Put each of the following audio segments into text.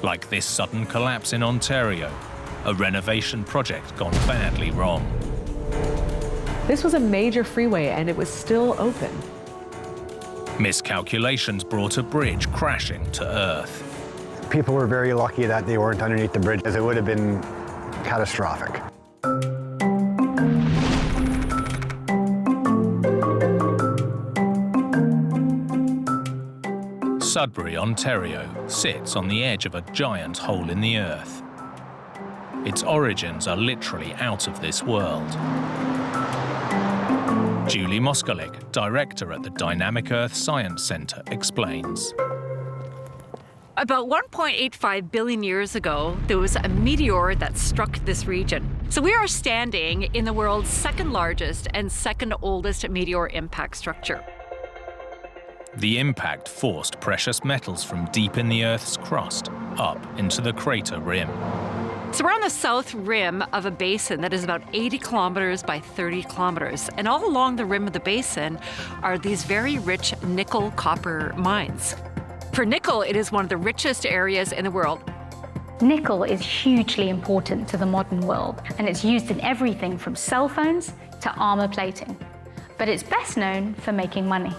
like this sudden collapse in Ontario, a renovation project gone badly wrong. This was a major freeway and it was still open. Miscalculations brought a bridge crashing to earth. People were very lucky that they weren't underneath the bridge, as it would have been catastrophic. Sudbury, Ontario, sits on the edge of a giant hole in the earth. Its origins are literally out of this world. Julie Moskalik, director at the Dynamic Earth Science Centre, explains. About 1.85 billion years ago, there was a meteor that struck this region. So we are standing in the world's second largest and second oldest meteor impact structure. The impact forced precious metals from deep in the Earth's crust up into the crater rim. So we're on the south rim of a basin that is about 80 kilometers by 30 kilometers. And all along the rim of the basin are these very rich nickel-copper mines. For nickel, it is one of the richest areas in the world. Nickel is hugely important to the modern world, and it's used in everything from cell phones to armor plating. But it's best known for making money.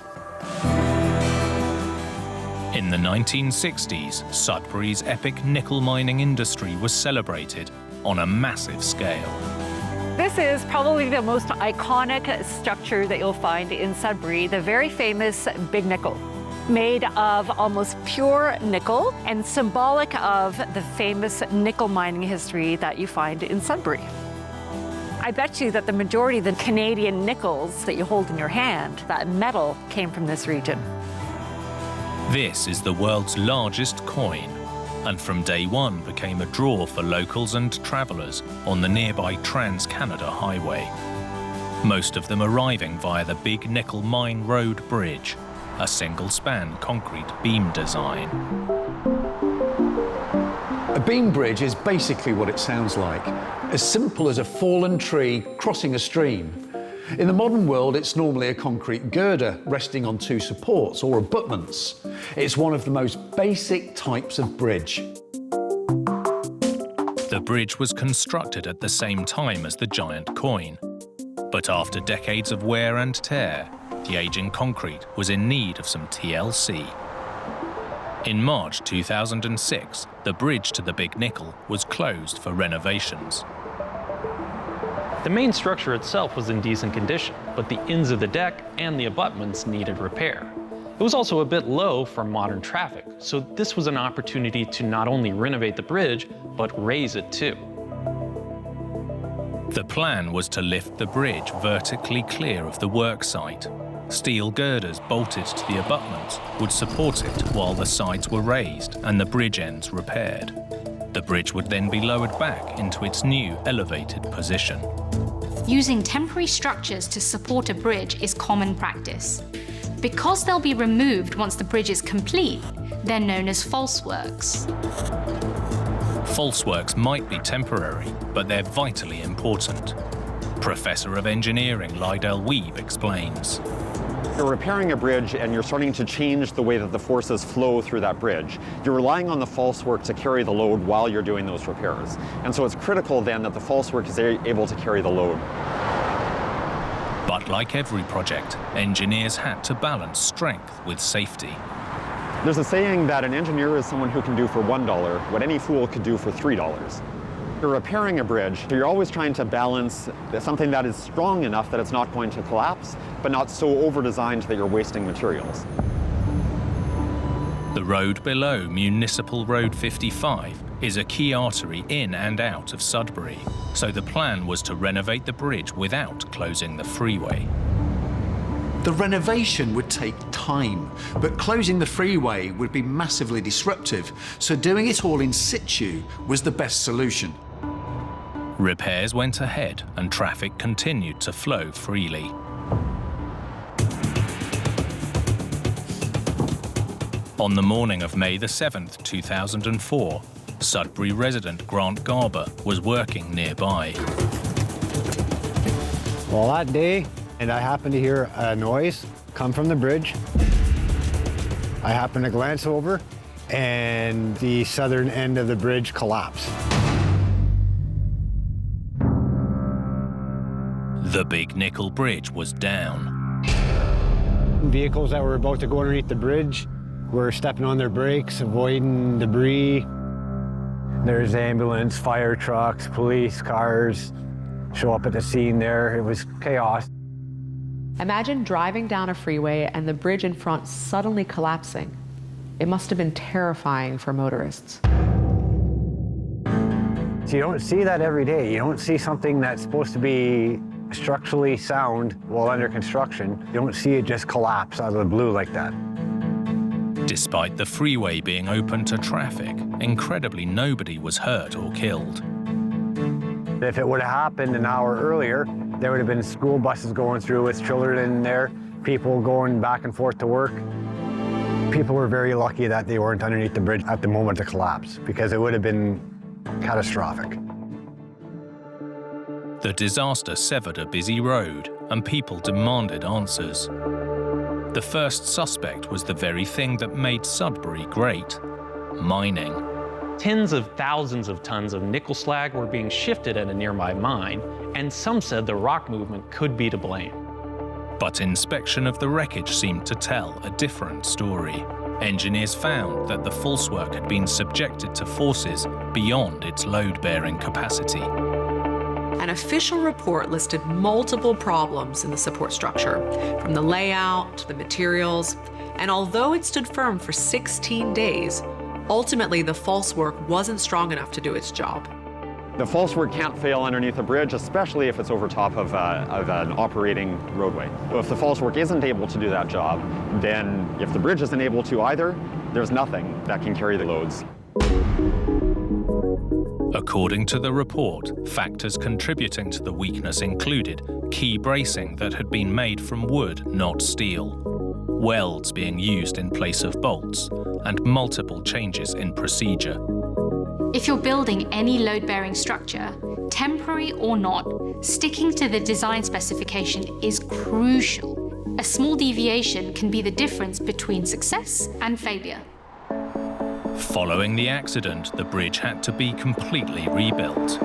In the 1960s, Sudbury's epic nickel mining industry was celebrated on a massive scale. This is probably the most iconic structure that you'll find in Sudbury, the very famous Big Nickel, made of almost pure nickel and symbolic of the famous nickel mining history that you find in Sudbury. I bet you that the majority of the Canadian nickels that you hold in your hand, that metal, came from this region. This is the world's largest coin, and from day one became a draw for locals and travellers on the nearby Trans-Canada Highway. Most of them arriving via the Big Nickel Mine Road Bridge, a single-span concrete beam design. A beam bridge is basically what it sounds like, as simple as a fallen tree crossing a stream. In the modern world, it's normally a concrete girder resting on two supports or abutments. It's one of the most basic types of bridge. The bridge was constructed at the same time as the giant coin. But after decades of wear and tear, the aging concrete was in need of some TLC. In March 2006, the bridge to the Big Nickel was closed for renovations. The main structure itself was in decent condition, but the ends of the deck and the abutments needed repair. It was also a bit low for modern traffic, so this was an opportunity to not only renovate the bridge, but raise it too. The plan was to lift the bridge vertically clear of the work site. Steel girders bolted to the abutments would support it while the sides were raised and the bridge ends repaired. The bridge would then be lowered back into its new elevated position. Using temporary structures to support a bridge is common practice. Because they'll be removed once the bridge is complete, they're known as false works. False works might be temporary, but they're vitally important. Professor of Engineering Lydell Weeb explains. You're repairing a bridge and you're starting to change the way that the forces flow through that bridge. You're relying on the false work to carry the load while you're doing those repairs. And so it's critical then that the false work is able to carry the load. But like every project, engineers had to balance strength with safety. There's a saying that an engineer is someone who can do for $1 what any fool could do for $3. You're repairing a bridge, so you're always trying to balance something that is strong enough that it's not going to collapse, but not so over-designed that you're wasting materials. The road below Municipal Road 55 is a key artery in and out of Sudbury, so the plan was to renovate the bridge without closing the freeway. The renovation would take time, but closing the freeway would be massively disruptive, so doing it all in situ was the best solution. Repairs went ahead and traffic continued to flow freely. On the morning of May the 7th, 2004, Sudbury resident Grant Garber was working nearby. Well, that day, and I happened to hear a noise come from the bridge. I happened to glance over, and the southern end of the bridge collapsed. The Big Nickel Bridge was down. Vehicles that were about to go underneath the bridge were stepping on their brakes, avoiding debris. There's ambulance, fire trucks, police cars show up at the scene there. It was chaos. Imagine driving down a freeway and the bridge in front suddenly collapsing. It must have been terrifying for motorists. So you don't see that every day. You don't see something that's supposed to be structurally sound while under construction. You don't see it just collapse out of the blue like that. Despite the freeway being open to traffic, incredibly nobody was hurt or killed. If it would have happened an hour earlier, there would have been school buses going through with children in there, people going back and forth to work. People were very lucky that they weren't underneath the bridge at the moment of collapse, because it would have been catastrophic. The disaster severed a busy road, and people demanded answers. The first suspect was the very thing that made Sudbury great: mining. Tens of thousands of tons of nickel slag were being shifted at a nearby mine, and some said the rock movement could be to blame. But inspection of the wreckage seemed to tell a different story. Engineers found that the false work had been subjected to forces beyond its load-bearing capacity. An official report listed multiple problems in the support structure, from the layout to the materials, and although it stood firm for 16 days, ultimately the false work wasn't strong enough to do its job. The false work can't fail underneath a bridge, especially if it's over top of an operating roadway. So if the false work isn't able to do that job, then if the bridge isn't able to either, there's nothing that can carry the loads. According to the report, factors contributing to the weakness included key bracing that had been made from wood, not steel, welds being used in place of bolts, and multiple changes in procedure. If you're building any load-bearing structure, temporary or not, sticking to the design specification is crucial. A small deviation can be the difference between success and failure. Following the accident, the bridge had to be completely rebuilt.